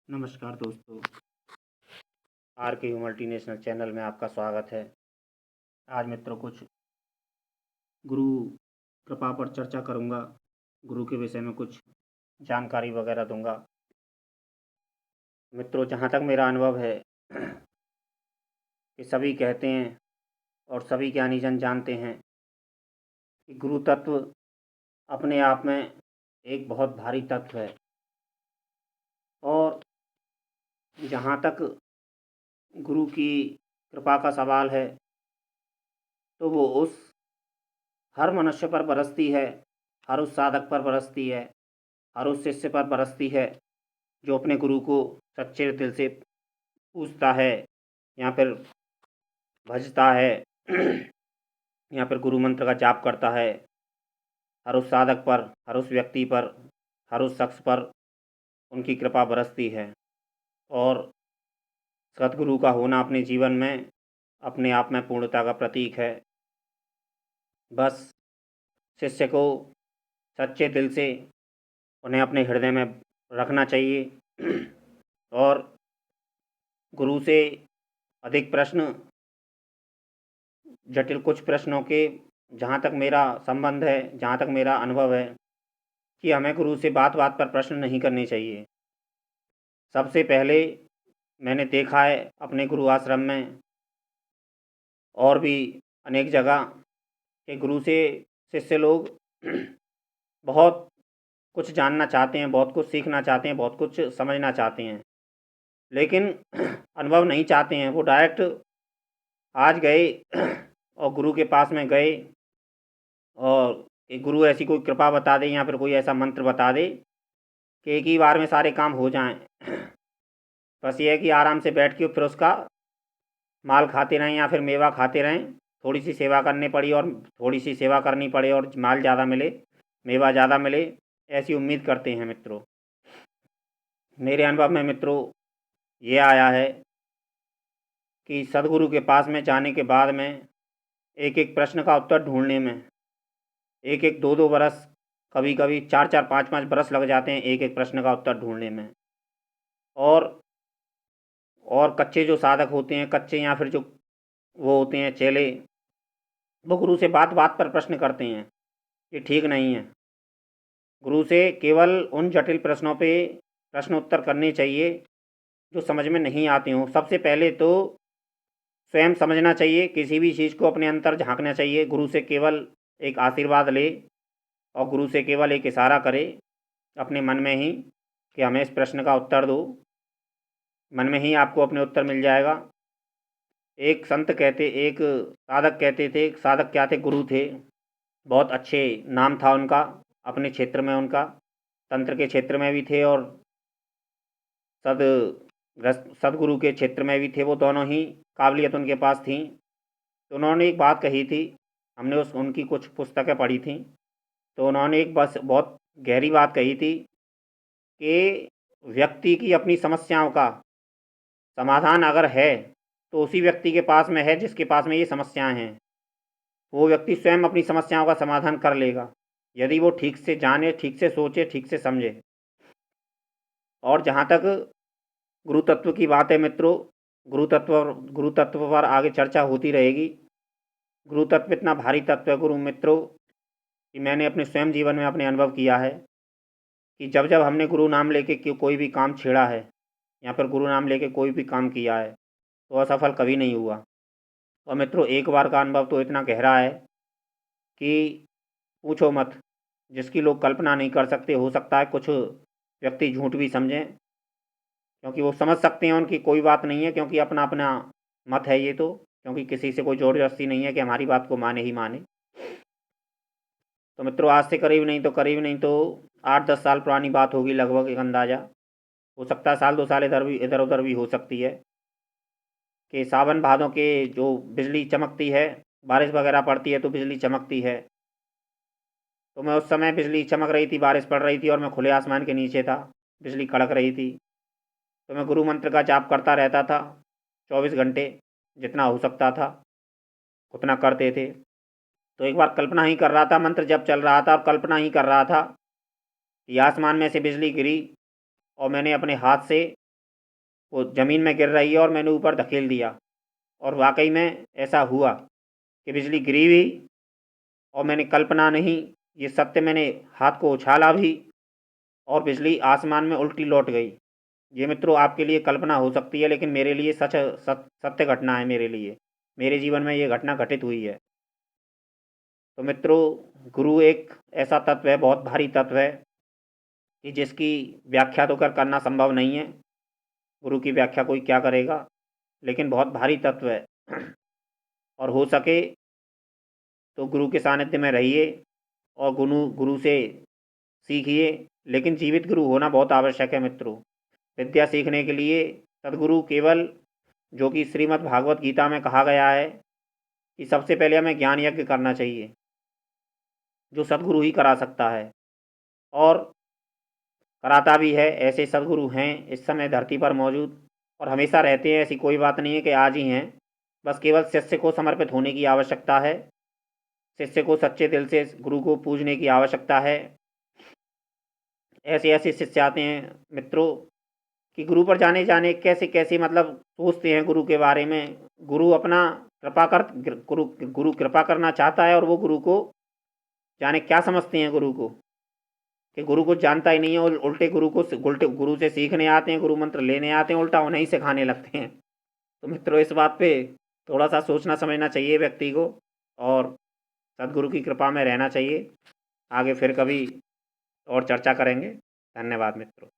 नमस्कार दोस्तों, आर के यू मल्टीनेशनल चैनल में आपका स्वागत है। आज मित्रों कुछ गुरु कृपा पर चर्चा करूंगा। गुरु के विषय में कुछ जानकारी वगैरह दूंगा। मित्रों, जहाँ तक मेरा अनुभव है कि सभी कहते हैं और सभी ज्ञानीजन जानते हैं कि गुरु तत्व अपने आप में एक बहुत भारी तत्व है। और जहाँ तक गुरु की कृपा का सवाल है तो वो उस हर मनुष्य पर बरसती है, हर उस साधक पर बरसती है, हर उस शिष्य पर बरसती है जो अपने गुरु को सच्चे दिल से पूजता है या फिर भजता है या फिर गुरु मंत्र का जाप करता है। हर उस साधक पर, हर उस व्यक्ति पर, हर उस शख्स पर उनकी कृपा बरसती है। और सद्गुरु का होना अपने जीवन में अपने आप में पूर्णता का प्रतीक है। बस शिष्य को सच्चे दिल से उन्हें अपने हृदय में रखना चाहिए और गुरु से अधिक प्रश्न, जटिल कुछ प्रश्नों के, जहाँ तक मेरा संबंध है, जहाँ तक मेरा अनुभव है कि हमें गुरु से बात बात पर प्रश्न नहीं करने चाहिए। सबसे पहले मैंने देखा है अपने गुरु आश्रम में और भी अनेक जगह कि गुरु से शिष्य लोग बहुत कुछ जानना चाहते हैं, बहुत कुछ सीखना चाहते हैं, बहुत कुछ समझना चाहते हैं, लेकिन अनुभव नहीं चाहते हैं। वो डायरेक्ट आज गए और गुरु के पास में गए और एक गुरु ऐसी कोई कृपा बता दे या फिर कोई ऐसा मंत्र बता दे कि एक ही बार में सारे काम हो जाएं। बस ये है कि आराम से बैठ के फिर उसका माल खाते रहें या फिर मेवा खाते रहें। थोड़ी सी सेवा करनी पड़ी और थोड़ी सी सेवा करनी पड़े और माल ज़्यादा मिले, मेवा ज़्यादा मिले, ऐसी उम्मीद करते हैं मित्रों। मेरे अनुभव में मित्रों ये आया है कि सदगुरु के पास में जाने के बाद में एक एक प्रश्न का उत्तर ढूंढने में एक एक दो दो बरस, कभी कभी चार चार पाँच पाँच बरस लग जाते हैं एक एक प्रश्न का उत्तर ढूंढने में। और कच्चे जो साधक होते हैं, कच्चे या फिर जो वो होते हैं चेले, वो गुरु से बात बात पर प्रश्न करते हैं। ये ठीक नहीं है। गुरु से केवल उन जटिल प्रश्नों पे प्रश्न उत्तर करने चाहिए जो समझ में नहीं आते हों। सबसे पहले तो स्वयं समझना चाहिए, किसी भी चीज़ को अपने अंतर झांकना चाहिए। गुरु से केवल एक आशीर्वाद ले और गुरु से केवल एक इशारा करे अपने मन में ही कि हमें इस प्रश्न का उत्तर दो। मन में ही आपको अपने उत्तर मिल जाएगा। एक साधक कहते थे, एक साधक क्या थे, गुरु थे, बहुत अच्छे नाम था उनका अपने क्षेत्र में। उनका तंत्र के क्षेत्र में भी थे और सद सदगुरु के क्षेत्र में भी थे। वो दोनों ही काबिलियत उनके पास थी। तो उन्होंने एक बात कही थी, हमने उनकी कुछ पुस्तकें पढ़ी थी, तो उन्होंने एक बस बहुत गहरी बात कही थी कि व्यक्ति की अपनी समस्याओं का समाधान अगर है तो उसी व्यक्ति के पास में है जिसके पास में ये समस्याएं हैं। वो व्यक्ति स्वयं अपनी समस्याओं का समाधान कर लेगा यदि वो ठीक से जाने, ठीक से सोचे, ठीक से समझे। और जहाँ तक गुरु तत्व की बात है मित्रों, गुरु तत्व पर आगे चर्चा होती रहेगी। गुरु तत्व इतना भारी तत्व है गुरु मित्रों कि मैंने अपने स्वयं जीवन में अपने अनुभव किया है कि जब जब हमने गुरु नाम लेके कोई भी काम छेड़ा है या फिर गुरु नाम लेके कोई भी काम किया है तो असफल कभी नहीं हुआ। और मित्रों एक बार का अनुभव तो इतना गहरा है कि पूछो मत, जिसकी लोग कल्पना नहीं कर सकते। हो सकता है कुछ व्यक्ति झूठ भी समझें, क्योंकि वो समझ सकते हैं, उनकी कोई बात नहीं है, क्योंकि अपना अपना मत है ये तो, क्योंकि किसी से कोई जोर जबरदस्ती नहीं है कि हमारी बात को माने ही माने। तो मित्रों आज से करीब नहीं तो 8-10 साल पुरानी बात होगी लगभग, एक अंदाज़ा। हो सकता है साल 2 साल इधर उधर भी हो सकती है कि सावन भादों के जो बिजली चमकती है, बारिश वगैरह पड़ती है तो बिजली चमकती है। तो मैं उस समय बिजली चमक रही थी, बारिश पड़ रही थी और मैं खुले आसमान के नीचे था, बिजली कड़क रही थी। तो मैं गुरु मंत्र का जाप करता रहता था 24 घंटे, जितना हो सकता था उतना करते थे। तो एक बार कल्पना ही कर रहा था, मंत्र जब चल रहा था, कल्पना ही कर रहा था कि आसमान में से बिजली गिरी और मैंने अपने हाथ से वो ज़मीन में गिर रही है और मैंने ऊपर धकेल दिया, और वाकई में ऐसा हुआ कि बिजली गिरी भी, और मैंने कल्पना नहीं, ये सत्य, मैंने हाथ को उछाला भी और बिजली आसमान में उल्टी लौट गई। ये मित्रों आपके लिए कल्पना हो सकती है, लेकिन मेरे लिए सत्य घटना है। मेरे लिए, मेरे जीवन में ये घटना घटित हुई है। तो मित्रों, गुरु एक ऐसा तत्व है, बहुत भारी तत्व है, कि जिसकी व्याख्या तो करना संभव नहीं है। गुरु की व्याख्या कोई क्या करेगा, लेकिन बहुत भारी तत्व है। और हो सके तो गुरु के सानिध्य में रहिए और गुरु से सीखिए, लेकिन जीवित गुरु होना बहुत आवश्यक है मित्रों। विद्या सीखने के लिए सद्गुरु केवल, जो कि श्रीमद् भागवत गीता में कहा गया है कि सबसे पहले हमें ज्ञान यज्ञ करना चाहिए, जो सद्गुरु ही करा सकता है और कराता भी है। ऐसे सद्गुरु हैं इस समय धरती पर मौजूद और हमेशा रहते हैं। ऐसी कोई बात नहीं है कि आज ही हैं, बस केवल शिष्य को समर्पित होने की आवश्यकता है। शिष्य को सच्चे दिल से गुरु को पूजने की आवश्यकता है। ऐसे ऐसे शिष्य आते हैं मित्रों कि गुरु पर जाने जाने कैसे कैसे मतलब सोचते हैं गुरु के बारे में। गुरु अपना गुरु कृपा करना चाहता है, और वो गुरु को जाने क्या समझते हैं गुरु को, कि गुरु को जानता ही नहीं है, और उल्टे गुरु से सीखने आते हैं, गुरु मंत्र लेने आते हैं, उल्टा उन्हें ही सिखाने लगते हैं। तो मित्रों, इस बात पे थोड़ा सा सोचना समझना चाहिए व्यक्ति को, और सद्गुरु की कृपा में रहना चाहिए। आगे फिर कभी और चर्चा करेंगे। धन्यवाद मित्रों।